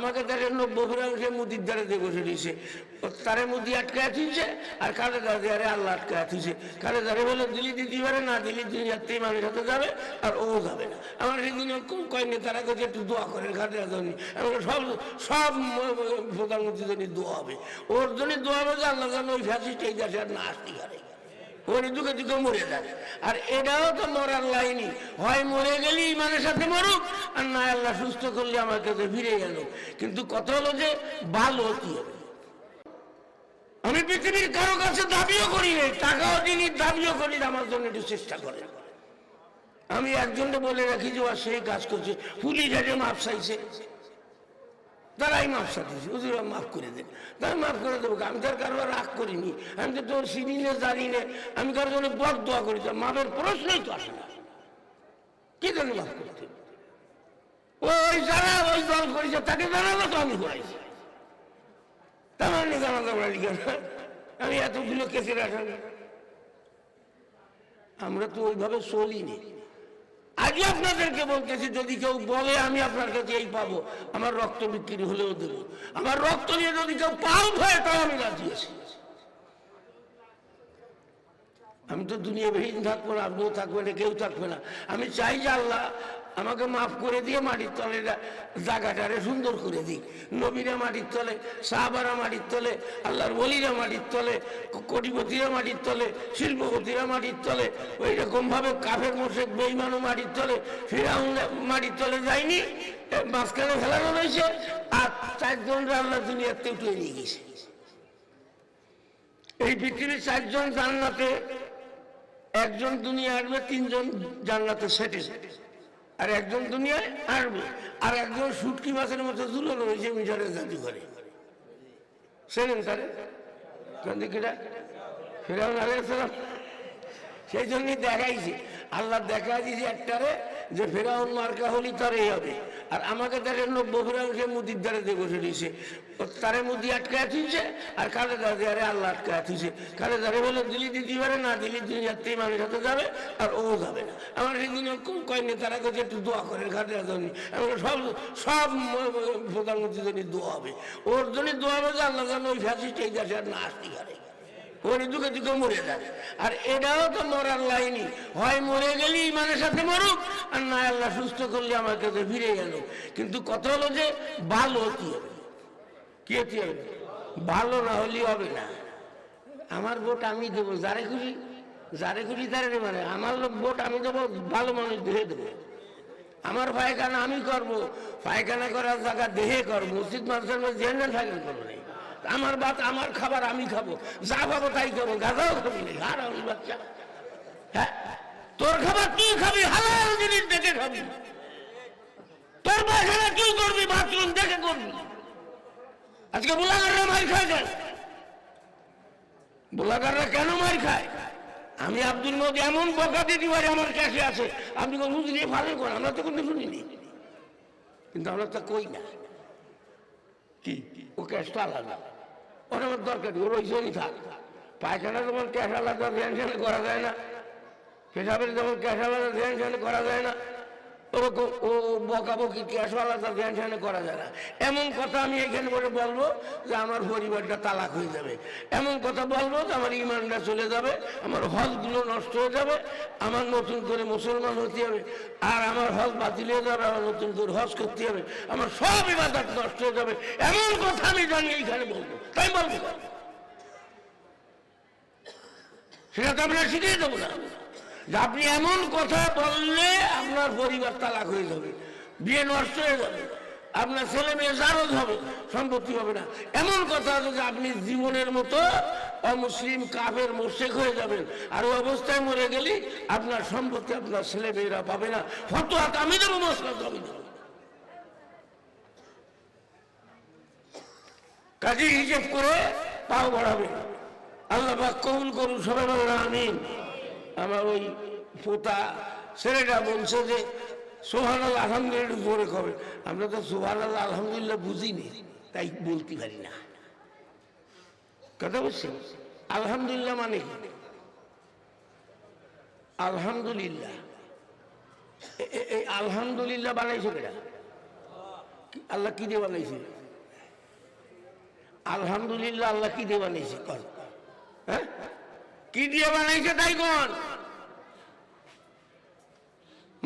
আমাকে তারে 90% মুদির দ্বারে দিয়ে বসে দিয়েছে, তারে মুদি আটকায় থুইছে আর কালে দাঁড়িয়ে আল্লাহ আটকায় থুইছে। কালে দাঁড়িয়ে বলে দিলি দিতে পারে না, দিলি দুনিয়াতেই মানুষ হাতে যাবে আর ও যাবে না। আমার সেদিন কয়েকদিন তারা কাছে একটু দোয়া করেন খাদের জন্য, সব সব প্রধানমন্ত্রীর জন্য দোয়া হবে, ওর জন্য দোয়া হবে যে আল্লাহ যেন ওই ফ্যাসিস্ট এই দেশে আর না আসতে পারে, ওর দুঃখে দুঃখে মরে যাবে। আর এটাও তো মরার লাইনই, হয় মরে গেলি ইমানের সাথে মরুক, আর না আল্লাহ সুস্থ করলে আমার কাছে ফিরে গেল। কিন্তু কথা হলো যে ভালো কি হবে। আমি পৃথিবীর কারো কাছে দাবিও করি নাই, টাকাও দিনই দাবিও করি, আমার জন্য একটু চেষ্টা করে। আমি একজনকে বলে রাখি যে সেই কাজ করছে, পুলিশ আগে মাপ চাইছে, তারাই মাপ চাইছে, হুজুর মাফ করে দেন, তাই মাফ করে দেবো। আমি তার কারো রাগ করিনি, আমি তো তোর চিনি না জানি না, আমি কারোর জন্য বদ দোয়া করি, মাপের প্রশ্নই তো আসে না, কি জন্য মাফ করতে? ওই যারা ওই দল করেছে তাকে জানাবো তো আমি করাইছি, তার মানে জানাতে পারি কেন? আমি এতগুলো কেসে রাখা, আমরা তো ওইভাবে চলিনি। আজকে আপনাদেরকে বলতেছি, যদি কেউ বলে আমি আপনার কাছে এই পাবো, আমার রক্ত বিক্রি হলেও দেবো, আমার রক্ত নিয়ে যদি কেউ পাল্প হয় তাও আমি রাজি আছি। আমি তো দুনিয়া বেহীন থাকবো না, আপনিও থাকবে না, কেউ থাকবে না। আমি চাই যে আল্লাহ আমাকে মাফ করে দিয়ে মাটির তলে জায়গাটারে সুন্দর করে দিই। নবীরা মাটির তলে, সাহাবারা মাটির তলে, আল্লাহর ওলিরা মাটির তলে, কোটিপতিরা মাটির তলে, শিল্পপতিরা মাটির তলে, ওই রকম ভাবে কাফের মোশেক বেঈমানও মাটির তলে, ফিরাউন মাটির তলে যায়নি, মাঝখানে ফেলানো হয়েছে, আর 4 জনরা আল্লাহ দুনিয়াতে উঠে নিয়ে গেছে। এই পৃথিবীর 4 জন জান্নাতে, একজন দুনিয়া আসবে, 3 জন জান্নাতে সেটে, আর একজন দুনিয়ায় আসবে, আর একজন শুটকি মাছের মতো ঝুলানো হয়েছে মিটারের জাদুঘরে। শোনেন তারে ফেরাউন আলাইহিস সালাম, সেই জন্যই দেখাইছে, আল্লাহ দেখা দিয়েছে একটারে যে ফেরাউন মার্কা হলি তারই হবে, আর আমাকে তারে 90% মুদির দ্বারে দিয়ে বসে দিয়েছে, তারে মুদি আটকায় থুইছে আর কালে দাঁড়িয়ে আল্লাহ আটকায় থুইছে। কালে দাঁড়িয়ে বলে দিলি দিতে পারে না, দিলি দুনিয়াতেই মানুষ হাতে যাবে আর ও যাবে না। আমার সেদিন কয়েকদিন তারা কাছে একটু দোয়া করেন খাদের জন্য, সব সব প্রধানমন্ত্রীর জন্য দোয়া হবে, ওর জন্য দোয়া হবে যে আল্লাহ যেন ওই ফ্যাসিস্ট এই দেশে আর না আসতে পারে, ওর দুঃখে দুঃখে মরে যাবে। আর এটাও তো মরার লাইনই, হয় মরে গেলি ইমানের সাথে মরুক, আর না আল্লাহ সুস্থ করলে আমার কাছে ফিরে গেল। কিন্তু কথা হলো যে ভালো কি হবে, কি হতে হবে? ভালো না হলে হবে না। আমার ভোট আমি দেবো যারে খুশি, যারে খুশি তারে, মানে আমার ভোট আমি দেবো, ভালো মানুষ দেহে দেবো। আমার পায়খানা আমি করবো, পায়খানা করার জায়গা দেহে করবো, মসজিদ মাদ্রাসার জেনারেল ফাইখানা করবো না। আমার ভাত আমার খাবার আমি খাবো, যা খাবো তাই খাবো, গাঁজাও খাবি না, হারামি বাচ্চা। হ্যাঁ, তোর খাবার তুই খাবি, হালাল জিনিস দেখে খাবি, তোর পায়খানা তুই করবি, বাথরুম দেখে করবি। আজকে বোলাগাররা মার খায় কেন? বোলাগাররা কেন মার খায়? আমি আব্দুল মোদি এমন বকা দিতে পারি, আমার কাছে আছে, আপনি বুঝলি ভালো করেন, আমরা তো কোনো শুনিনি, কিন্তু আমরা তো কই না। কি ও ক্যাশটা আলাদা, ওর আমার দরকার, ওর ওই জন্যই থাক। পায়খানা যেমন ক্যাশ আলাদা ধ্যান ধ্যানে করা যায় না, পেশাবের যেমন ক্যাশ আলাদা ধ্যান ধ্যানে করা যায় না, ওরকম ও বকাবকি ক্যাশ আলাদা ধ্যান ধ্যানে করা যায় না। এমন কথা আমি এখানে বলে বলবো যে আমার পরিবারটা তালাক হয়ে যাবে, এমন কথা বলবো যে আমার ইমানটা চলে যাবে, আমার হজগুলো নষ্ট হয়ে যাবে, আমার নতুন করে মুসলমান হতে হবে, আর আমার হজ বাতিল হয়ে যাবে, আমার নতুন করে হজ করতে হবে, আমার সব ইবাদত নষ্ট হয়ে যাবে, এমন কথা আমি জানি এইখানে বলবো, তাই বলবো। সেটা তো আমরা শিখিয়ে দেবো না যে আপনি এমন কথা বললে আপনার পরিবার তালাক হয়ে যাবে, বিয়ে নষ্ট হয়ে যাবে, আপনার ছেলে মেয়ে জারজ হবে, সম্পত্তি হবে না। এমন কথা আছে যে আপনি জীবনের মতো অমুসলিম কাফের মোশেক হয়ে যাবেন, আর ওই অবস্থায় মরে গেলে আপনার সম্পত্তি আপনার ছেলে মেয়েরা পাবে না। ফতোয়া আমি দেবো, মশলা আমি দেবো। কাজে হিসেব করে পাও বাড়াবেন। আল্লাহ পাক কবুল করুন, সবাই বলেন আমিন। আমার ওই পোতা ছেলেটা বলছে যে সুবহানাল্লাহ আলহামদুলিল্লাহ জোরে কবে, আমরা তো সুবহানাল্লাহ আলহামদুলিল্লাহ বুঝিনি, তাই বলতে পারি না। কথা বুঝছেন? আলহামদুলিল্লাহ মানে কি? আলহামদুলিল্লাহ, এই আলহামদুলিল্লাহ বানাইছে কেটা? আল্লাহ কি দিয়ে বানাইছে? আলহামদুলিল্লাহ, আল্লাহ কি দিয়ে বানাইছে? হ্যাঁ, কি দিয়ে বানাইছে তাই কোন?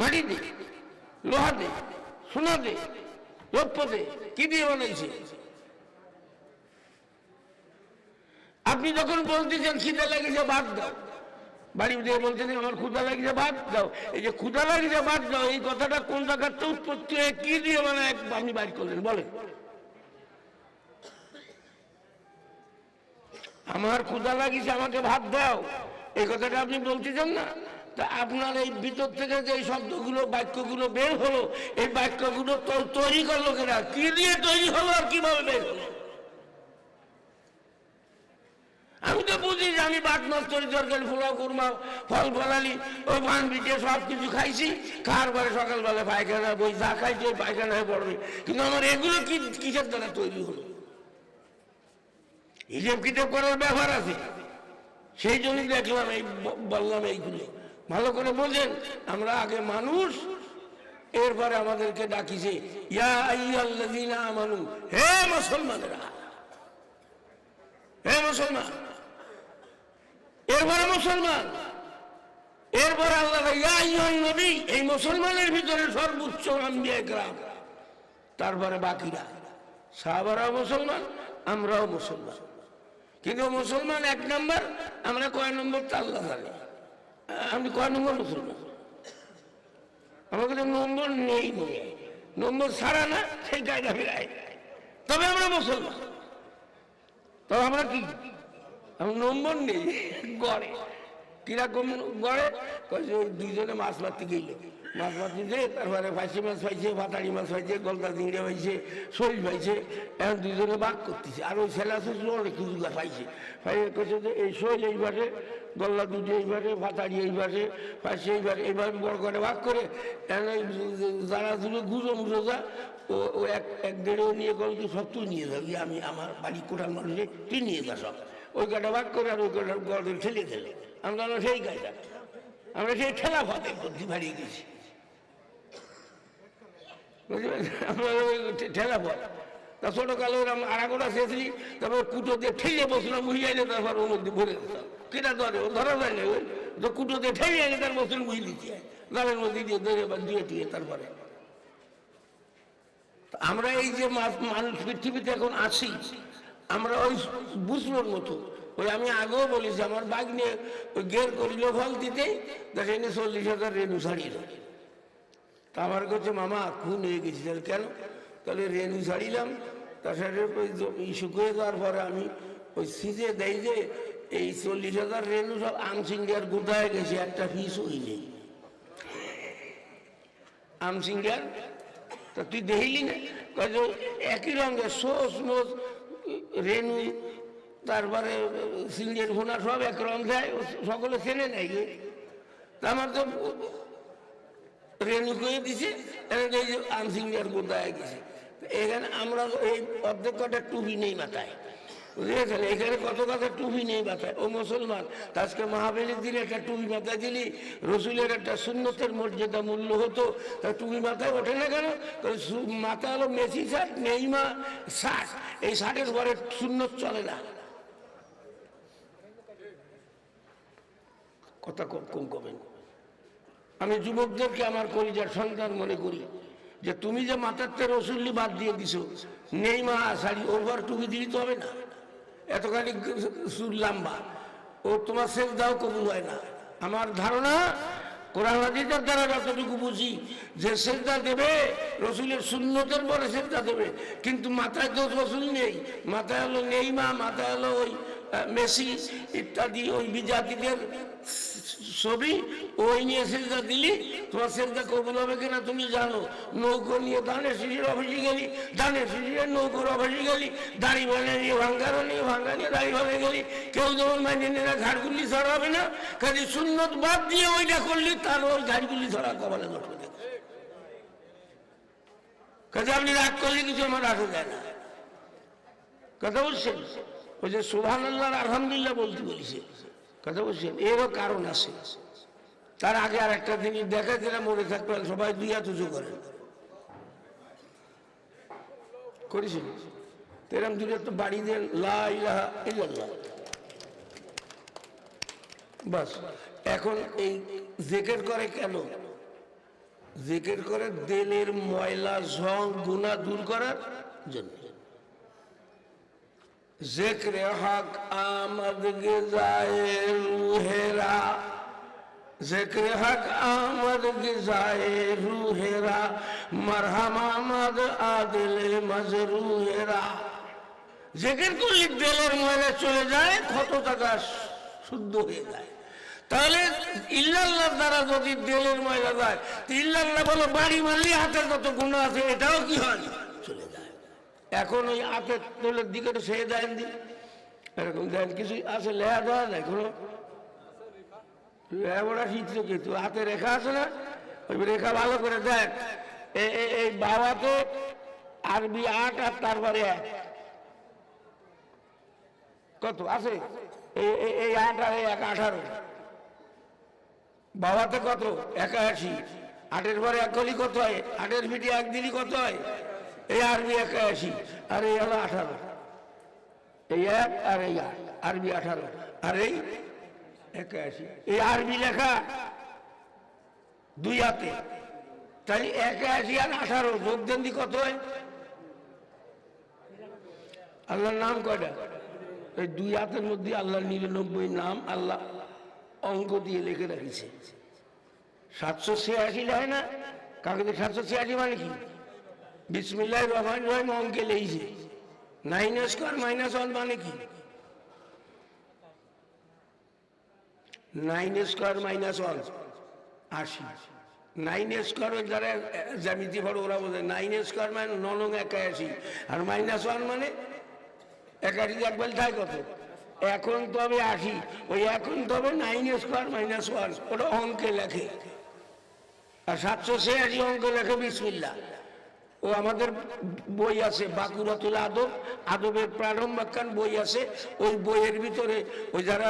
মাটি দে, লোহা দে, সোনা দে, রৌপ্য দে, কি দিয়ে বানাইছে? আপনি যখন বলতেছেন খিদে লেগেছে ভাত দাও, বাড়ি দিয়ে বলছেন আমার ক্ষুধা লাগিছে ভাত দাও, এই যে ক্ষুধা লাগিছে ভাত দাও এই কথাটা কোন জায়গাতে উৎপত্তি হয়ে কি দিয়ে মানে আপনি বাইর করলেন বলেন? আমার ক্ষুধা লাগিছে আমাকে ভাত দাও, এই কথাটা আপনি বলতেছেন না? তা আপনার এই ভিতর থেকে যে শব্দগুলো বাক্যগুলো বের হলো, এই বাক্যগুলো তৈরি করলো কেনা? কি দিয়ে তৈরি হলো আর কিভাবে বের হলো? আমি তো বুঝি যে আমি বাট মাছ তরি তরকারি ফোলাও কুরমা ফল ফলালি ওই পান বিটে সব কিছু খাইছি, খাওয়ার পরে সকালবেলা পায়খানা বই যা খাইছি ওই পায়খানা হয়ে পড়বে। কিন্তু আমার এগুলো কি কিসের দ্বারা তৈরি হলো? হিসেব কিতাব করার ব্যাপার আছে, সেই জন্যই দেখলাম এই বললাম এইগুলো ভালো করে বোঝেন। আমরা আগে মানুষ, এরপরে আমাদেরকে ডাকিছে ইয়া আইয়ুহাল্লাযীনা আমানু, হে মুসলমানেরা, হে মুসলমান। এরপরে মুসলমান, এরপরে আল্লাহ ইয়া আইয়ুহান নবী, এই মুসলমানের ভিতরে সর্বোচ্চ আম্বিয়া কেরাম, তারপরে বাকিরা। সাহাবারাও মুসলমান, আমরাও মুসলমান। কিন্তু মুসলমান এক নম্বর, আমরা কয় নম্বর তা আল্লাহ জানে। আপনি কয় নম্বর মুসলমান? আমার কাছে নম্বর নেই, নম্বর ছাড়া না সেই কায়দা ফিরায়, তবে আমরা মুসলমান। তবে আমরা কি নম্বর নেই গড়ে, কিরকম গড়ে? ওই দুইজনে মাছ মারতে গেল, মাছ মারতে যে তারপরে ফাঁসি মাছ পাইছে, ভাতাড়ি মাছ পাইছে, গলদা চিংড়ে পাইছে, শৈল পাইছে, এখন দুইজনে বাঘ করতেছে। আর ওই ছেলে আসলে অনেক কিছু পাইছে, পাইছে যে এই শৈল এইবারে, গল্লা দুটো এইবারে, ভাতাড়ি এইবারে, ফাঁসি এইবারে, এইভাবে বড় করে ভাগ করে যারা দুটো গুঁজো মুজো যা ও এক দেড়েও নিয়ে গেল, তুই সব তুই নিয়ে যাবি, আমি আমার বাড়ি কোটাল মানুষে তুই নিয়ে যা সব। ওই কাটা ভাগ করে আর ওই কাটা গড়ে ঠেলে দিলে, আমরা সেই কাজটা, আমরা সেই ঠেলা ফাতে বুদ্ধি বাড়িয়ে গেছি, বুঝতে পারছি? আমরা ঠেলা পথ। তা ছোটকালে ওরা আড়াগোড়া শেষলি, তারপর কুটো দিয়ে ঠেলে বসলাম, মুহি আইলে তারপর ওর মধ্যে ভরে দিতাম। কেটা ধরে ও ধরা যায় না, ওই তো কুটো দিয়ে ঠেলে আইলে তার বসল মুহি দিতে হয়, গালের মধ্যে দিয়ে ধরে বা দিয়ে টিয়ে তারপরে। আমরা এই যে মানুষ পৃথিবীতে এখন আছি, আমরা ওই বুঝলোর মতো। ওই আমি আগেও বলেছি, আমার বাঘ নিয়ে ওই গের করিল ফল দিতেই দেখেন 40,000 রেনু ছাড়িল। তা আমার কাছে মামা খুন হয়ে গেছি। তাহলে কেন? তাহলে রেনু ছাড়িলাম, তার সাথে ওই শুকিয়ে যাওয়ার পরে আমি ওই সিজে দেয় যে এই 40,000 রেনু সব আমসিঙ্গার গোটায় গেছে, একটা পিস ওই নেই আমসিঙ্গার। তা তুই দেখলি না? একই রঙের সোস মোস রেনু, তারপরে সিঙ্গের ভোনা সব এক রঙ দেয়, সকলে চেনে নেই। তা আমার তো রেনু করে দিছে, আমসিঙ্গার গোদায় গেছে। এখানে আমরা এই অর্ধেক কটা টুপি নেই মাথায়, বুঝেছেন? এখানে কত কথা টুপি নেই মাথায়। ও মুসলমান, আজকে মাহফিলের দিনে একটা টুপি মাথায় দিলি, রসুলের একটা সুন্নতের মর্যাদা মূল্য হতো, তা টুপি মাথায় ওঠে না কেন? মাথা হলো মেসি শার্ট, নেইমা শার্ট, এই শার্টের পরে সুন্নত চলে না। কথা কম কমেন। আমি যুবকদেরকে আমার কলিজার সন্তান মনে করি যে তুমি যে মাথার রসুল্লি বাদ দিয়ে দিছো, নেইমা শাড়ি, ওভার টুপি দিলি তো হবে না, এতখানি চুল লম্বা, ও তোমার শেষ দাও কবুল হয় না। আমার ধারণা কোরআন হাদিসের দ্বারা যতটুকু বুঝি যে সেজদা দেবে রসুলের সুন্নতের পরে সেজদা দেবে, কিন্তু মাথায় তো রসুল নেই, মাথায় হলো নেইমা, মাথায় হলো ওই মেসি ইত্যাদি ওই বিজাতিদের ছবি, ওই নিয়ে সেজদা দিলি তোমার সেজদা কবুল হবে কিনা তুমি জানো? নৌকো নিয়ে ধানের শিশির অফিসে গেলি, ধানের শিশিরের নৌকোর অফিসে গেলি, দাড়ি বানিয়ে নিয়ে ভাঙ্গারও নিয়ে ভাঙ্গা নিয়ে দাড়ি বানিয়ে গেলি, কেউ যেমন মাইনে নিয়ে ঘাড়গুলি ছড়াবে না, কাজে সুন্নত বাদ দিয়ে ওইটা করলি, তার ওই ঘাড়গুলি ছড়া কপালে ঘটবে দেখ। কাজে আপনি রাগ করলে কিছু আমার আসা যায় না, কথা বলছেন? ওই যে সুবহানাল্লাহ আলহামদুলিল্লাহ বলতে বলিছে, কথা বলছেন? এরও কারণ আছে। তার আগে আর একটা জিনিস দেখা যেটা মনে থাকবেন, সবাই দুই হাত উঁচু করেন। করেছিল। এরম দুটো তো বাড়ি দেন লা ইলাহা ইল্লাল্লাহ, বাস। এখন এই জিকির করে কেন? জিকির করে দিলের ময়লা জং গুনাহ দূর করার জন্য। जिक्र हक आमद गिज़ाए रूहेरा, जिक्र हक आमद गिज़ाए रूहेरा, मरहम आमद आदिल मजरूहेरा। जिक्र করলে দিলের ময়লা চলে যায়, ক্ষত টাকা শুদ্ধ হয়ে যায়। তাহলে ইল্লাল্লাহ দ্বারা যদি দিলের ময়লা যায়, ইল্লাল্লাহ বলো বাড়ি মারলে হাতের কত গুনাহ আছে এটাও কি হয়? চলে যায়। এখন ওই হাতের তোলের দিকে তো সে দেন দিন, এরকম দেন কিছু আছে লেহা দেওয়া যায় কোনো লেহা শিখছে কিন্তু হাতে রেখা আছে না, ওই রেখা ভালো করে দেখ। এই বাবাতে আরবি 8 আর তারপরে 1 কত আছে? এই 8 আর 1 18। বাবাতে কত? 81। 8-এর পরে 1 করলে কত হয়? 8-এর পিঠে 1 দিলি কত হয়? এই আরবি 81 আর এই হলো 18। এই 1 আর এই 8, আরবি 18 আর এই 81। এই আরবি লেখা 2 হাতে, তাই 81 আর 18 যোগ দেন দি কত হয়? আল্লাহর নাম কয়টা? এই 2 হাতের মধ্যে আল্লাহর 99 নাম আল্লাহ অঙ্ক দিয়ে লিখে রাখিছে। 786 হয় না? কাগজে 786 মানে কি? বিসমিল্লাহির রহমানির রহিম অঙ্কে লেইছে। 9 স্কয়ার মাইনাস 1 মানে কি? 9 স্কয়ার মাইনাস 1 80। 9 স্কয়ার ওই যারা জ্যামিতি পড়ে ওরা বোঝে। 9 স্কয়ার মানে 9 81 আর মাইনাস 1 মানে 81 একবার থাকে কত? এখন তবে 80, ওই এখন তবে 9 স্কয়ার মাইনাস 1 ওটা অঙ্কে লেখে। আর 786 অঙ্কে লেখে বিসমিল্লাহ। ও আমাদের বই আছে বাকুরাতুল আদব, আদবের প্রারম্ভাখ্যান বই আছে। ওই বইয়ের ভিতরে ওই যারা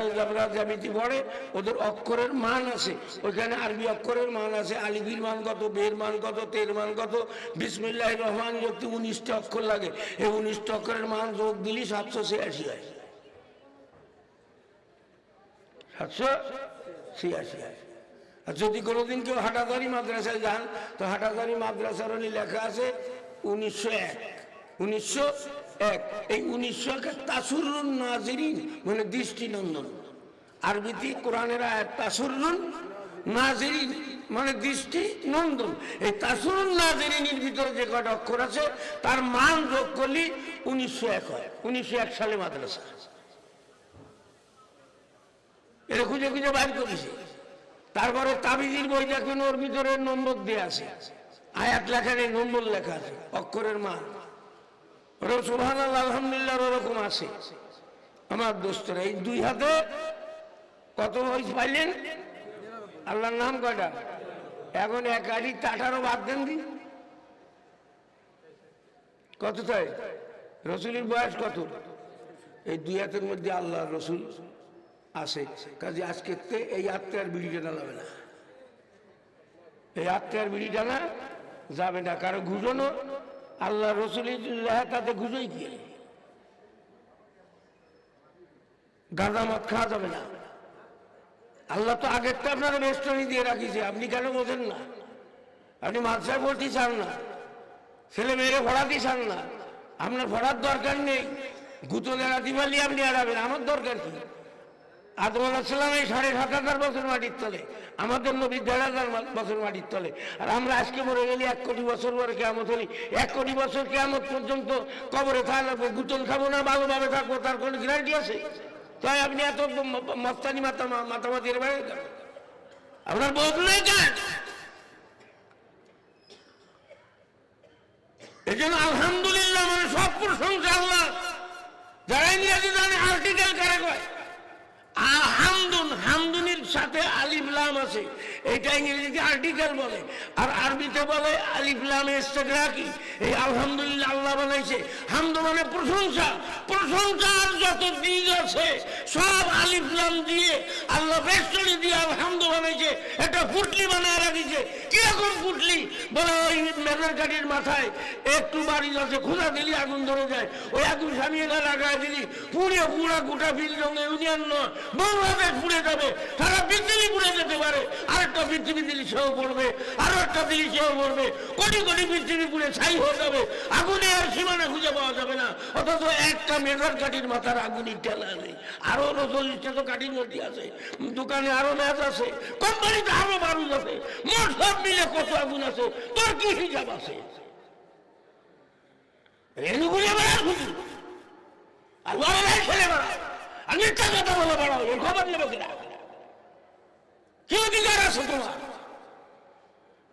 জ্যামিতি পড়ে ওদের অক্ষরের মান আছে, ওইখানে আরবি অক্ষরের মান আছে। আলিফের মান কত, বের মান কত, তের মান কত। বিসমিল্লাহির রহমান যখন 19টা অক্ষর লাগে, এই 19টা অক্ষরের মান যোগ দিলি 786 হয়। 786 হয়। আর যদি কোনোদিন কেউ হাটাদারি মাদ্রাসায় যান, তো হাটাদারি মাদ্রাসার লেখা আছে 1901। 1901 এই 1901 তাসুরুন নাজিরিন মানে দৃষ্টিনন্দন। আরবিতে কোরআনের আয়াত তাসুরুন নাজিরিন মানে দৃষ্টি নন্দন। এই তাসুরুন নাজিরিনের ভিতরে যে কয়টা অক্ষর আছে তার মান যোগ করলে 1901 হয়। 1901 সালে মাদ্রাসা এটা খুঁজে খুঁজে বাইর করেছে। তারপরে তাবিজের বই দেখবেন ওর ভিতরে নম্বর দেয়া আছে, আয়াত লেখা নেই, নম্বর লেখা আছে, অক্ষরের মান। ওরা সুবহানাল্লাহ আলহামদুলিল্লাহ ওরকম আছে। আমার দোস্তরা এই 2 হাতে কত বয়স পাইলেন? আল্লাহর নাম কয়টা? এখন 1 18 বাদ দেন দি কত চাই? রসুলের বয়স কত? এই 2 হাতের মধ্যে আল্লাহ রসুল আছে। কাজে আজকে এই আত্মার বিড়ি টানা যাবে না, এই আত্মার বিড়ি টানা যাবে না। কারো ঘুষনো আল্লাহ রসুলের তাতে ঘুষোই কি? গাঁজা মদ খাওয়া যাবে না। আল্লাহ তো আগেরটা আপনার বেষ্টনী দিয়ে রাখিছে, আপনি কেন বোঝেন না? আপনি মাদ্রাসায় পড়তে চান না, ছেলে মেয়েরে পড়াতে চান না, আপনার পড়ার দরকার নেই। গুতলে রাতি পারলে আপনি এড়াবেন, আমার দরকার কি? আদম আলাইহিস সালাম এই 7,500 বছর মাটির তলে, আমাদের নবী 1,500 বছর মাটির তলে। আর আমরা আজকে মরে গেলি 1 কোটি বছর পরে কিয়ামত হলি। 1 কোটি বছর কিয়ামত পর্যন্ত কবরে থাকবো, গুতল খাবো না, ভালোভাবে থাকবো, তার কোনো গ্যারান্টি আছে? তাই আপনি এত মস্তানি মাতামাতির বাইরে আপনার বোধ নেই কেন? এই জন্য আলহামদুলিল্লাহ মানে সব প্রশংসা আল্লাহ। যারা ইংরেজি জানে আর্টিকেল কারে কয়? হামদুন, হামদুনির সাথে আলিফ লাম আছে, এটা ইংরেজিতে আর্টিকেল বলে, আর আরবিতে বলে আলিফ লাম ইস্তিগরাকি। এই আলহামদুলিল্লাহ আল্লাহ বানাইছে, হামদ মানে প্রশংসা, প্রশংসার যত দিক আছে সব আলিফ লাম দিয়ে আল্লাহ বেষ্টনী দিয়ে আলহামদ বানাইছে। এটা পুটলি বানায় রাখিছে। কিরকম পুটলি? বলে ওই মেজার কাঠির মাথায় একটু বাড়ি আছে, খোঁজা দিলি আগুন ধরে যায়, ওই আগুন সামিয়ে লাগায় দিলি পুড়ে পুরা গোটা ফিল্ড ইউনিয়ন বাংলাদেশ পুড়ে যাবে, সারা পৃথিবী পুড়ে যেতে পারে। আরেকটা পৃথিবী দিলি সেও পড়বে, আরো একটা দিলি সেও পড়বে, কোটি কোটি পৃথিবী পুড়ে ছাই হয়ে যাবে, আগুনে আর সীমানা খুঁজে পাওয়া যাবে না। অথচ একটা মেজার কাঠির মাথার আগুনই টেলা নেই। আরো 40টা তো কাঠির মধ্যে আছে, দোকানে আরো ম্যাচ আছে, কোম্পানিতে আরো বারুদ আছে, মোট সব মিলে কত আগুন আছে, তোর কি হিসাব আছে? রেণু ঘুরে বেড়া শুধু আর বড় ছেলে বেড়া, আর মিথ্যা কথা বলে বেড়াও, এর খবর নেবে কিনা? কি অধিকার আছে তোমার?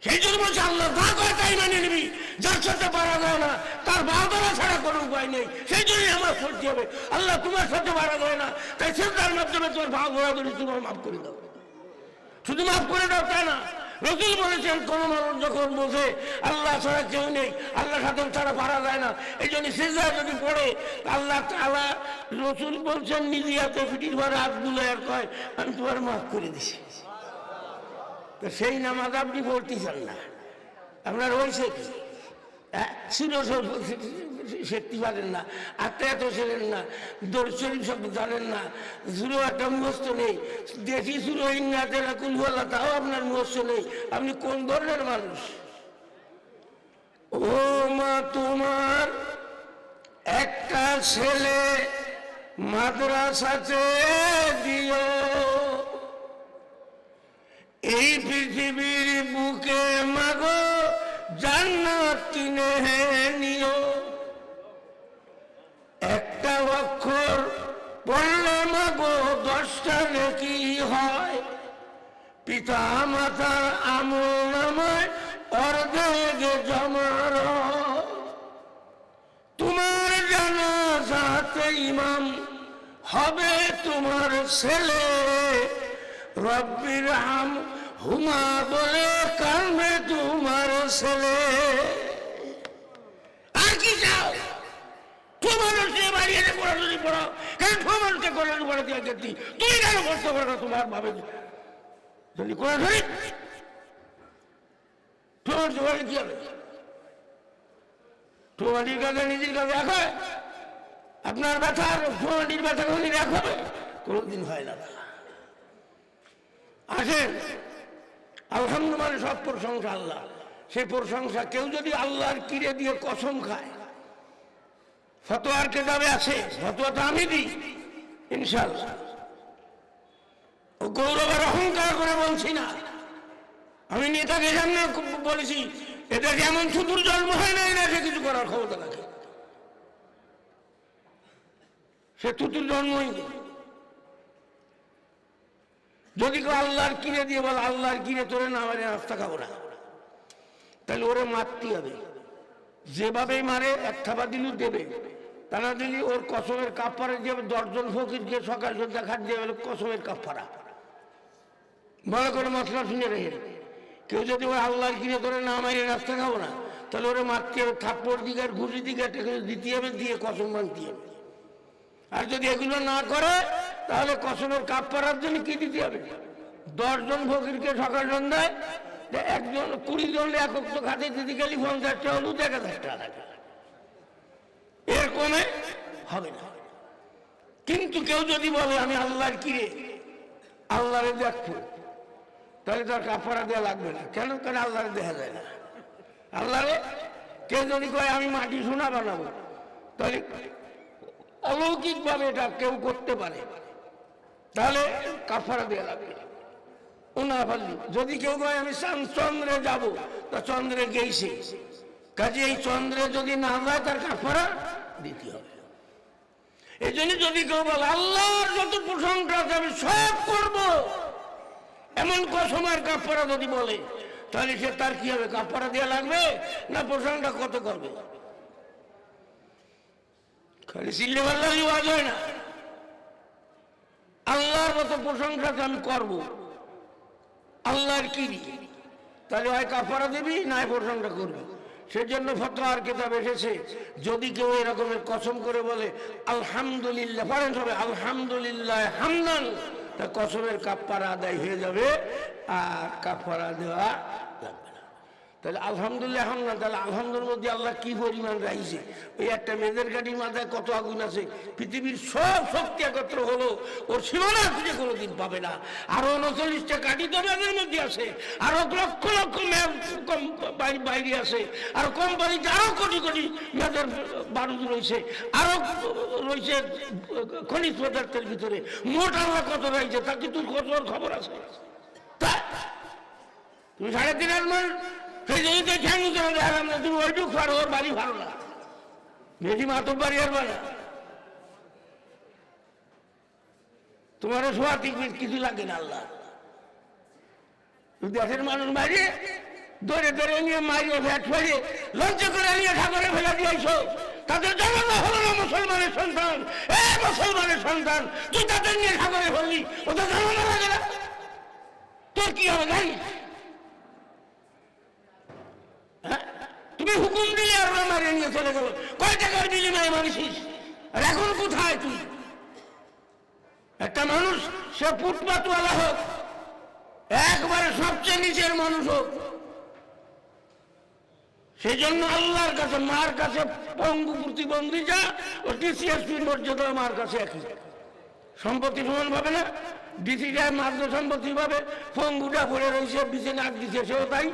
সেই জন্য বলছে আল্লাহ যা করে তাই মানে নিবি। যার সাথে পারা যায় না তার বাধা ছাড়া কোনো উপায় নেই, সেই জন্যই আমার সহ্য হবে। আল্লাহ তোমার সাথে পারা যায় না, তাই সেটার মাধ্যমে তোর ভাগ ঘোরা করে তোমার মাফ করে দাও। শুধু মাফ করে দাও তা না, রসুল বলেছেন কোন মানুষ যখন বোঝে আল্লাহ ছাড়া কেউ নেই, আল্লাহ সাধন ছাড়া পারা যায় না, এই জন্য সিজদায় যদি পড়ে আল্লাহ তাআলা, রসুল বলছেন নিজে হাতে পিঠির ভরে হাত বুলে আর কয় আমি তোমার মাফ করে দিছি। তো সেই নামাজ আপনি পড়তেছেন না, আপনার হয়েছে কি? শিখতে পারেন না, আত্মায়াত ছিলেন না, দরুদ শরীফ শব্দ জানেন না, সুরো একটা মুখস্থ নেই, দেশি সুরো ইন্নাতে রাকুল বলা তাও আপনার মুখস্থ নেই। আপনি কোন ধরনের মানুষ? ও মা, তোমার একটা ছেলে মাদ্রাসাতে দিও, এই পৃথিবীর বুকে মাগো জান্নাত কিনে নিও। একটা অক্ষর পড়লে মাগো 10টা নেকি হয়, পিতা মাতার আমল নামায় অর্ধেক জমার। তোমার জানাজাতে ইমাম হবে তোমার ছেলে, রব্বির হাম হুমা বলে কাঁদবে তোমার ছেলে। আর কি চাও? মানুষকে বাড়িয়ে পড়াশোনা পড়াও, কেন মানুষকে কোরআন পড়া দিয়ে গেছি, তুমি কেন পড়তে পারো না? তোমার ভাবে যদি কোরআন ধরি তোমার জোগাড়ে কি হবে? তোমাদের কাছে নিজের কাছে রাখো, আপনার ব্যথা তোমাদের ব্যথা কোনদিন রাখবে? কোনদিন হয় না। আসেন, আলহামদুলিল্লাহ সব প্রশংসা আল্লাহ। সেই প্রশংসা কেউ যদি আল্লাহর কিরে দিয়ে কসম খায়, ফতোয়ার কিতাবে আছে, ফতোয়া তো আমি দিই ইনশাআল্লাহ, ও গৌরবের অহংকার করে বলছি না। আমি নেতাকে সামনে বলেছি এটা যেমন শুধুর জন্ম হয় না, এরা সে কিছু করার ক্ষমতা রাখে, সে তুতুর জন্মই নেই। যদি কেউ আল্লাহর কিনে দিয়ে বলে আল্লাহর কিনে তোরে না মারে রাস্তা খাবো না, তাহলে ওরে মারতে হবে। যেভাবেই মারে এক থাবা দিলেও দেবে, তা না দিলি ওর কসমের কাপড়ে যাবে। 10 জন ফকিরকে সকাল সন্ধ্যা খাট দিয়ে বলে কসমের কাপড়া বড় করে মশলা শুনে রেখে। কেউ যদি ওর আল্লাহর কিনে তোরে না মারে রাস্তা খাবো না, তাহলে ওরে মারতে হবে, থাপ্পড় দিকে আর ঘুষি দিকে দিতে হবে, দিয়ে কসম ভাঙতে হবে। আর যদি এগুলো না করে তাহলে কসমের কাপ পরার জন্য কি দিতে হবে? 10 জন ফকিরকে সকাল সন্ধ্যায় একজন 20 জন একক তো খাতে দিতে গেলে 50 টাকা হলুদ 1000 টাকা, এর কমে হবে না। কিন্তু কেউ যদি বলে আমি আল্লাহর কিরে আল্লাহরে দেখবো, তাহলে তার কাপড়া দেওয়া লাগবে না। কেন? কেন আল্লাহরে দেখা যায় না। আল্লাহরে কেউ যদি কয় আমি মাটি সোনা বানাবো, তাহলে অলৌকিক ভাবে এটা কেউ করতে পারে, তাহলে কাফারা দেওয়া লাগবে। ও না পারলি যদি কেউ কয় আমি চন্দ্রে যাব, তা চন্দ্রে গেইছে, কাজে এই চন্দ্রে যদি না যায় তার কাফারা দিতে হবে। এই জন্য যদি কেউ বলে আল্লাহর যত প্রশংসা আমি সব করব, এমন কসম আর কাফারা যদি বলে, তাহলে সে তার কি হবে? কাফারা দেওয়া লাগবে না প্রশংসা কত করবে? খালি চিল্লে পাল্লা আওয়াজ হয় না। আল্লাহর মতো প্রশংসা আমি করবো, আল্লাহর কি দিয়ে, তাহলে হয় কাফারা দিবি না প্রশংসা করবি। সেজন্য ফতোয়ার কিতাব এসেছে, যদি কেউ এরকমের কসম করে বলে আলহামদুলিল্লাহ, পড়েন সবাই আলহামদুলিল্লাহ হামদান, তা কসমের কাফারা আদায় হয়ে যাবে, আর কাফারা দেওয়া লাগবে না। তাহলে আলহামদুলিল্লাহ হামদান, তাহলে আলহামদুলিল্লাহ মধ্যে আল্লাহ কি পরিমাণ রাখছে। ওই একটা মেয়েদের গাড়ির মাথায় কত আগুন আছে, পৃথিবীর সব শক্তি একত্র হলো, ওর সীমানা খুঁজে কোনোদিন পাবে না। আরো 39টা গাড়ি তো মেয়েদের মধ্যে আছে, আরো লক্ষ লক্ষ বাইরে আছে, আর কোম্পানিতে আরো কোটি কোটি মেয়েদের বারুদ রয়েছে, আরো রয়েছে খনিজ পদার্থের ভিতরে। মোট আল্লাহ কত রয়েছে তা কি তোর কত খবর আছে? তা তুমি 3.5 মান সেই জন্য ঠ্যাং চলে দেখালাম না, তুমি ওইটুক পারো, ওর বাড়ি ভালো না, মেয়েটি মাতব বাড়ি আর বানা, তোমার শোয়া টিকবির কিছু লাগে না। আল্লাহ দেশের মানুষ মারিয়ে ধরে ধরে নিয়ে মারিয়ে ভ্যাট ফেলে লঞ্চ করে নিয়ে ঠাকুরে ফেলে দিয়েছো, তাদের জন্ম হলো না মুসলমানের সন্তান। মুসলমানের সন্তান তুই তাদের নিয়ে ঠাকুরে ফেললি, ওদের জন্ম লাগে না, তোর কি হবে জানি? তুমি হুকুম দিলে আর ওরা মারিয়ে নিয়ে চলে গেল, কয় টাকার বিনিময়ে মানিস? আর এখন কোথায় তুই? একটা মানুষ সে ফুটপাতওয়ালা হোক, একবারে সবচেয়ে নিচের মানুষ হোক, সেই জন্য আল্লাহর কাছে মার কাছে পঙ্গু প্রতিবন্ধী যা ও টিসিএসপির মর্যাদা মার কাছে একই, সম্পত্তি সমান পাবে না। ডিসি যায় মার্গ সম্পত্তি পাবে, পঙ্গুটা পড়ে রয়েছে বিছে নাক দিচ্ছে সেও তাই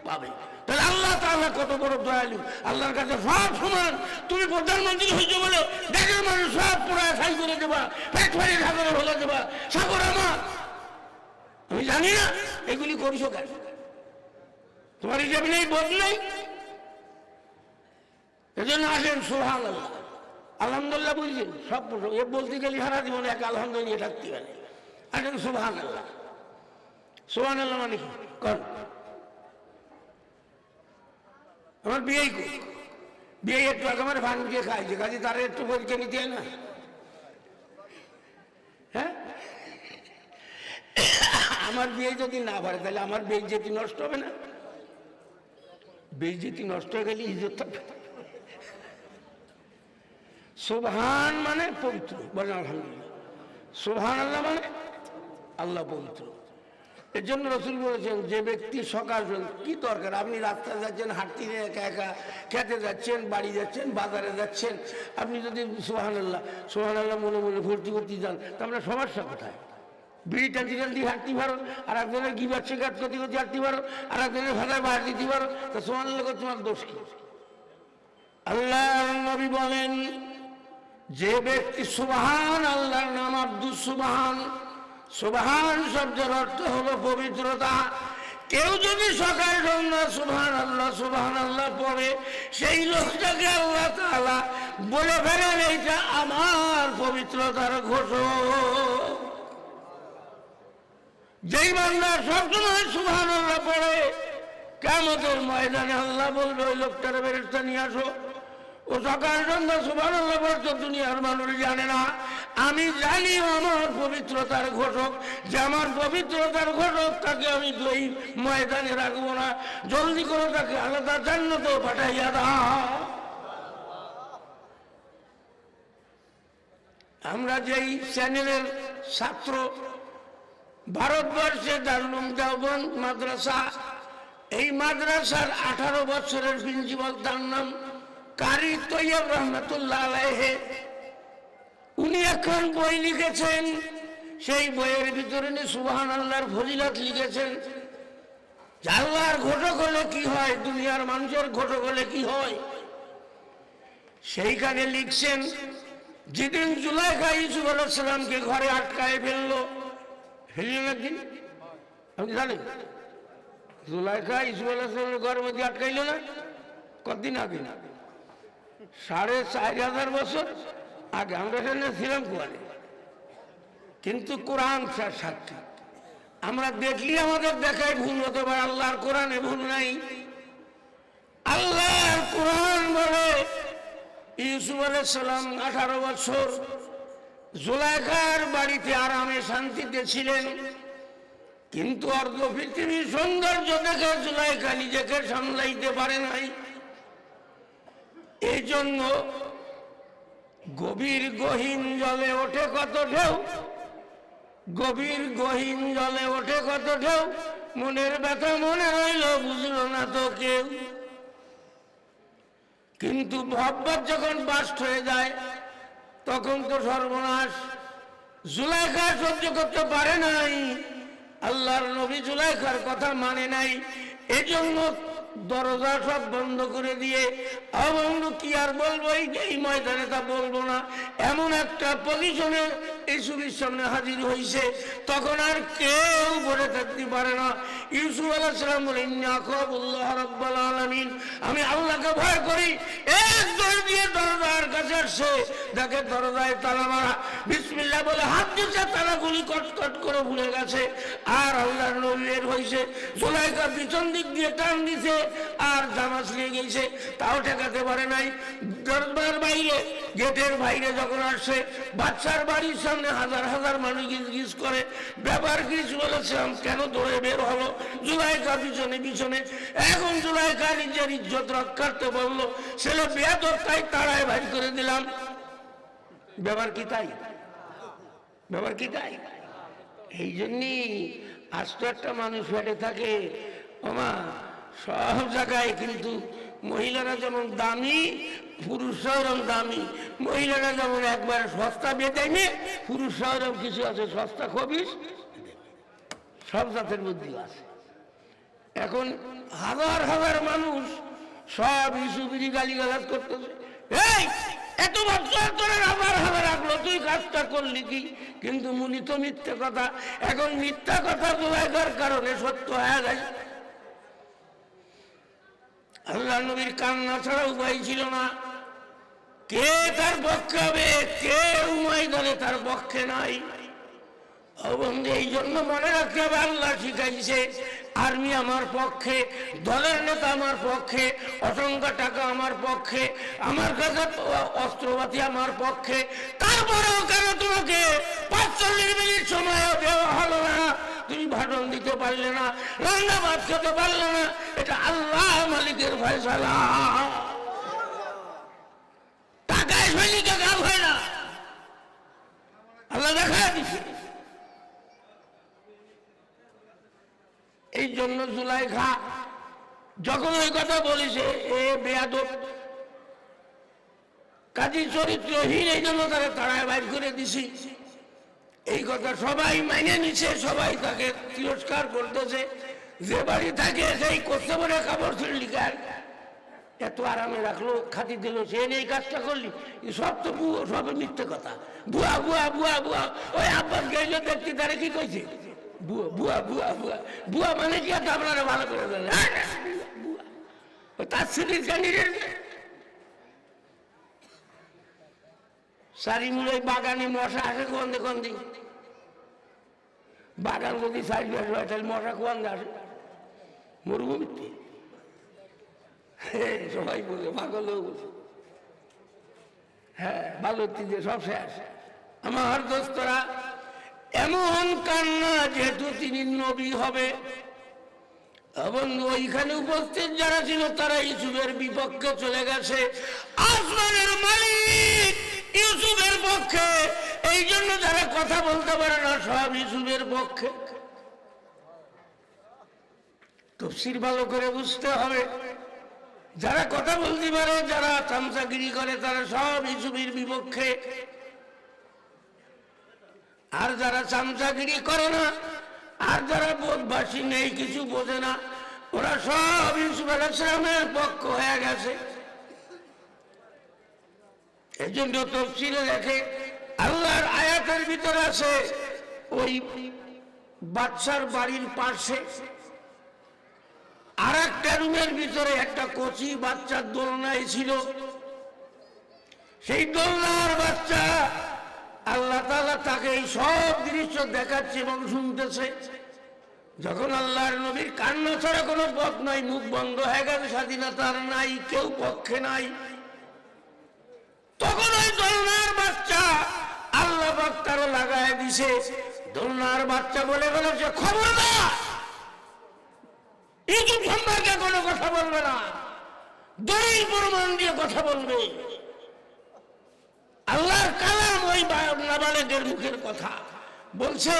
পাবে। তাহলে আল্লাহ তাআলা কত বড় দয়ালু, আল্লাহর কাছে সব সমান। তুমি প্রধানমন্ত্রী হয়েছে বলে দেশের মানুষ সব পুরায় খাই করে দেবা, পেট ফেলে সাগরে ফেলে দেবা, সাগর আমার। আমি জানি না এগুলি করিস কেন, তোমার হিসাবে নেই, বোধ নেই। এজন্য আসেন সুবহানাল্লাহ আলহামদুলিল্লাহ বুঝছেন, সব এ বলতে গেলে সারা জীবনে এক আলহামদুলিল্লাহ থাকতে পারে। আসেন সুবহানাল্লাহ। সুবহানাল্লাহ মানে কি কর? আমার বিয়েই করি, বিয়ে একটু আগে আমার ভাঙিয়ে খাইছে, কাজে তারা একটু পরীক্ষা নিতে হয় না? হ্যাঁ, আমার বিয়ে যদি না পারে তাহলে আমার বেইজ্জতি নষ্ট হবে না? বেইজ্জতি নষ্ট হয়ে গেলে ইজ্জত থাকবে। সুবহান মানে পবিত্র, বলেন আলহামদুলিল্লাহ। সুবহানাল্লাহ মানে আল্লাহ পবিত্র। এর জন্য রাসূল বলেছেন, যে ব্যক্তি সকাল, কি দরকার আপনি রাস্তায় যাচ্ছেন, হাঁটতে একা একা, খেতে যাচ্ছেন, বাড়ি যাচ্ছেন, বাজারে যাচ্ছেন, আপনি যদি সুবহানাল্লাহ সুবহানাল্লাহ মনে মনে ভর্তি করতে যান, তা আমরা সমস্যা কোথায়? বিড়ি টানতে টানতে হাঁটতে পারো, আর একজনের গিবাদ শিকার করতে করতে হাঁটতে পারো, আর একজনের ভাষায় বাহার দিতে পারো, তা সুবহানাল্লাহ করতে তোমার দোষ কি? আল্লাহ নবী বলেন, যে ব্যক্তি সুবহান, আল্লাহর নাম আব্দুস সুবহান, সুবহান শব্দের অর্থ হলো পবিত্রতা। কেউ যদি সকাল সন্ধ্যা সুবহানাল্লাহ পড়ে, সেই লোকটাকে আল্লাহ তাআলা বলে ফেলেন, এইটা আমার পবিত্রতার ঘোষক। যেই বান্দা সবসময় সুবহানাল্লাহ পড়ে, কিয়ামতের ময়দানে আল্লাহ বলবে ওই লোকটার ফেরেশতা নিয়ে আসো। ও সকাল সন্ধ্যা সুবহানাল্লাহ পড়তো, দুনিয়ার মানুষ জানে না, আমি জানি আমার পবিত্রতার ঘোষক। যে আমার পবিত্রতার ঘোষক, তাকে আমি দুই ময়দানে রাখবো না, জলদি করে তাকে আলাদা জান্নাতে পাঠাইয়া দাও। আমরা যেই চ্যানেলের ছাত্র, ভারতবর্ষে দারুল দেওবন্দ মাদ্রাসা, এই মাদ্রাসার 18 বছরের প্রিন্সিপাল, তার নাম কারি তৈয়ব রহমতুল্লাহ আলাইহি। উনি এখন বই লিখেছেন, সেই বইয়ের ভিতরে সুবহানাল্লাহর ফজিলত লিখেছেন। আল্লাহর ঘোষক হলে কি হয়, দুনিয়ার মানুষের ঘোষক হলে কি হয়, সেইখানে লিখছেন, যেদিন জুলাইখা ইউসুফ আলাইহিস সালামকে ঘরে আটকায় ফেললো, একদিন আপনি জানেন, জুলাইখা ইউসুফ আলাইহিস সালামের ঘরের মধ্যে আটকাইল না? কতদিন আগে? 4500 বছর আগে। আমরা সেখানে ছিলাম কোয়ালে, কিন্তু কোরআন সাক্ষী। আমরা দেখলি আমাদের দেখায় ভুল হতে পারে, আল্লাহর কোরআনে ভুল নাই। আল্লাহর কোরআন বলে ইউসুফ আলাইহিস সালাম 18 বছর জুলাইখার বাড়িতে আরামে শান্তিতে ছিলেন। কিন্তু অর্ধ পৃথিবীর সৌন্দর্য দেখে জুলাইখা নিজেকে সামলাইতে পারে নাই। এই জন্য গভীর গহীন জলে ওঠে কত ঢেউ, গভীর গহীন জলে ওঠে কত ঢেউ, মনের ব্যথা মনে রইল বুঝলো না তো কেউ। কিন্তু মহব্বত যখন বাস্ট হয়ে যায় তখন তো সর্বনাশ। জুলাইখা সহ্য করতে পারে নাই, আল্লাহর নবী জুলাইখার কথা মানে নাই, এজন্য দরজা সব বন্ধ করে দিয়ে অবন্ধ কি আর বলবো, এই ময়দানে তা বলবো না, এমন একটা পজিশনে ইউসুফের সামনে হাজির হয়েছে, তখন আর কেউ বলে থাকতে পারে না। ইউসুফ আলাইহিস সালাম বলেন, ইন্নী আখাফুল্লাহ রাব্বাল আলামিন, আমি আল্লাহকে ভয় করি। এক দৌড় দিয়ে দরজার কাছে আসছে, দেখে দরজায় তালা মারা, বিসমিল্লাহ বলে হাত দিচ্ছে, তালাগুলি কটকট করে ভুলে গেছে। আর আল্লাহর নবী বের হয়েছে, জুলাইখা পিছন দিক দিয়ে টান দিছে আর জামা ছিঁড়ে গেছে, তাও ঠেকাতে পারে নাই। দরবার বাইরে, গেটের বাইরে যখন আসছে, বাচ্চার বাড়ির সামনে হাজার হাজার মানুষ গিজ করে, ব্যাপার কিছু বলেছিলাম, কেন দৌড়ে বের হলো? জুলাইখা পিছনে পিছনে। এখন জুলাইখা নিজের ইজ্জত রক্ষার্থে বললো, ছেলে বেয়াদব, তাই তাড়ায় বাইর করে দিলাম। ব্যাপার কি তাই? ব্যাপার কি তাই? এই জন্যই আস্ত একটা মানুষ ফেটে থাকে ওমা সব জায়গায়। কিন্তু মহিলারা যেমন দামি, পুরুষরাও এরকম দামি। মহিলারা যেমন একবার সস্তা বেদাইনি, পুরুষরাও এরকম কিছু আছে সস্তা খবিস, সব জাতের বুদ্ধি আছে। এখন হাজার হাজার মানুষ সব ইসুবিরি গালিগালাজ করতেছে, এই এত বছর ধরে হাজার হাজার রাখলো, তুই কাজটা করলি কি? কিন্তু মুনি তো মিথ্যে কথা। এখন মিথ্যা কথা জুলাইখার কারণে সত্য হয়ে যায়। আল্লাহ নবীর কান্না ছাড়া উপায় ছিল না। কে তার পক্ষে হবে? কেউ ময়দানে তার পক্ষে নাই। এই জন্য মনে রাখতে হবে, আল্লাহ শিখাইছে, আর্মি আমার পক্ষে, দলের নেতা আমার পক্ষে, অসংখ্য টাকা আমার পক্ষে, আমার কাছে অস্ত্রপাতি আমার পক্ষে, তারপরেও কেন তোমাকে 45 মিনিট সময় দেওয়া হলো না? তুমি ভাষণ দিতে পারলে না, রান্না ভাত খেতে পারলে না, এটা আল্লাহ মালিকের ফয়সালা। টাকায় সৈনিকে কাজ হয় না, আল্লাহ দেখা দিচ্ছে। এই জন্য জুলাইখা যখন ওই কথা বলেছে, এ বেয়াদব, কাজী চরিত্রহীন, এই জন্য তারা তাড়ায় বাইর করে দিছি। এই কথা সবাই মাইনে নিচ্ছে, সবাই তাকে তিরস্কার করতেছে। যে বাড়ি থাকে সেই করতে পারে কাপড় ছিঁড়লি, কার এত আরামে রাখলো, খাতি দিল, সে এই কাজটা করলি, সব তো বুয়া, সব মিথ্যে কথা। বুয়া বুয়া বুয়া বুয়া, ওই আব্বাস গেল দেখছি, তারা কি কইছে? বুয়া বুয়া বুয়া বুয়া বুয়া মানে কি? আপনারা ভালো করে জানেন, বুয়া তার সিটির ক্যান্ডিডেট। সারিমুল ওই বাগানে মশা আসে কন্দে কন্দি, বাগান যদি সাইড হয় তাহলে মশা কোয়ান আসে? মরুভূমিতে সবাই বলে, পাগলও বলে, হ্যাঁ ভালো দিয়ে সব শেষ। আমার দোস্তরা, এমন কান্না, যেহেতু তিনি নবী হবে, এবং ওইখানে উপস্থিত যারা ছিল তারা ইউসুফের বিপক্ষে চলে গেছে। আসমানের মালিক ইউসুফের পক্ষে, এই জন্য যারা কথা বলতে পারে না সব ইউসুফের পক্ষে। তাফসীর ভালো করে বুঝতে হবে, যারা কথা বলতে পারে, যারা চামচাগিরি করে, তারা সব ইউসুফের বিপক্ষে। আর যারা চামচাগিরি করে না, আর যারা বোধবাসী নেই, কিছু বোঝে না, ওরা সব ইউসুফ আলাইহিস সালামের পক্ষ হয়ে গেছে। এই জন্য তাফসীরে দেখে আল্লাহর আয়াতের ভিতরে আছে, ওই বাদশার বাড়ির পাশে আর একটা রুমের ভিতরে একটা কচি বাচ্চার দোলনায় ছিল। সেই দোলনার বাচ্চা আল্লাহ তাআলা তাকে এই সব দৃশ্য দেখাচ্ছে এবং শুনতেছে। যখন আল্লাহর নবীর কান্না ছাড়া কোনো পথ নাই, মুখ বন্ধ হয়ে গেছে, স্বাধীনতার নাই, কেউ পক্ষে নাই, তখন ওই দোলনার বাচ্চা আল্লাহ পাক তারে লাগায় দিছে। দোলনার বাচ্চা বলে ফেলেছে, খবরদার ইউসুফ সম্পর্কে কোনো কথা বলবে না, দলিল প্রমাণ দিয়ে কথা বলবে। আল্লাহর কালাম ওই নাবালেগের মুখের কথা বলছে,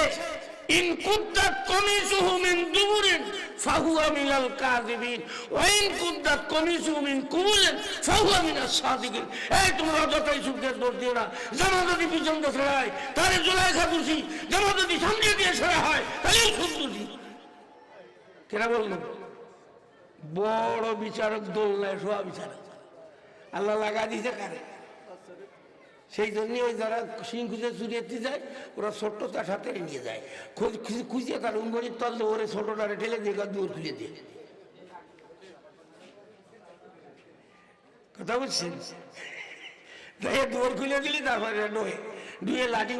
ইন কুদ্দাত কমিসুহু মিন দুবুরিন ফাহুয়া মিনাল কাযিবিন ওয়া ইন কুদ্দাত কমিসুহু মিন কুবুরিন ফাহুয়া মিনাস সাদিকিন। এই তোমরা যতই সুখের দোষ দিও না, জামা যদি পিছন দিয়ে ছেড়া হয় তাহলে জুলাইখা দোষী, জামা যদি সামনে দিয়ে ছেড়া হয় তাহলে ইউসুফ দোষী। কেনা বললো বড় বিচারক দোলনায় শোয়া বিচারক আল্লাহ লাগা দিতে কারে। সেই জন্য ওই যারা সিং খুঁজে চুরিয়েতে যায় ওরা ছোট্ট তার সাথে নিয়ে যায়, খুঁজে তার উঙ্গরির তল দিয়ে ওরে ছোটটারে ঠেলে দিয়ে দূর খুলে দিয়ে। কথা বুঝছেন? দৌড় খুলে দিলি তারপরে ডুয়ে লাঠি